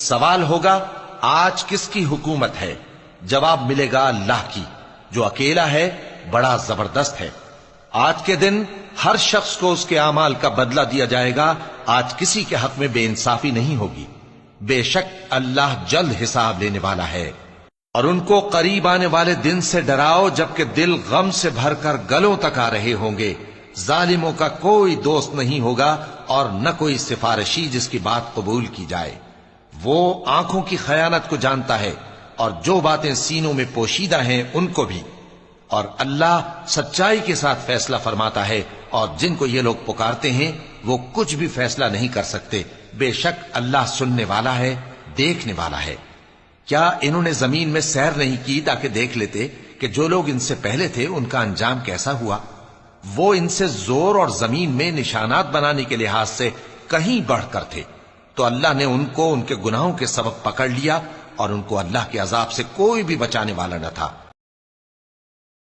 سوال ہوگا آج کس کی حکومت ہے؟ جواب ملے گا اللہ کی، جو اکیلا ہے، بڑا زبردست ہے۔ آج کے دن ہر شخص کو اس کے اعمال کا بدلہ دیا جائے گا۔ آج کسی کے حق میں بے انصافی نہیں ہوگی۔ بے شک اللہ جلد حساب لینے والا ہے۔ اور ان کو قریب آنے والے دن سے ڈراؤ جبکہ دل غم سے بھر کر گلوں تک آ رہے ہوں گے۔ ظالموں کا کوئی دوست نہیں ہوگا اور نہ کوئی سفارشی جس کی بات قبول کی جائے۔ وہ آنکھوں کی خیانت کو جانتا ہے اور جو باتیں سینوں میں پوشیدہ ہیں ان کو بھی۔ اور اللہ سچائی کے ساتھ فیصلہ فرماتا ہے، اور جن کو یہ لوگ پکارتے ہیں وہ کچھ بھی فیصلہ نہیں کر سکتے۔ بے شک اللہ سننے والا ہے، دیکھنے والا ہے۔ کیا انہوں نے زمین میں سیر نہیں کی تاکہ دیکھ لیتے کہ جو لوگ ان سے پہلے تھے ان کا انجام کیسا ہوا؟ وہ ان سے زور اور زمین میں نشانات بنانے کے لحاظ سے کہیں بڑھ کر تھے، تو اللہ نے ان کو ان کے گناہوں کے سبب پکڑ لیا، اور ان کو اللہ کے عذاب سے کوئی بھی بچانے والا نہ تھا۔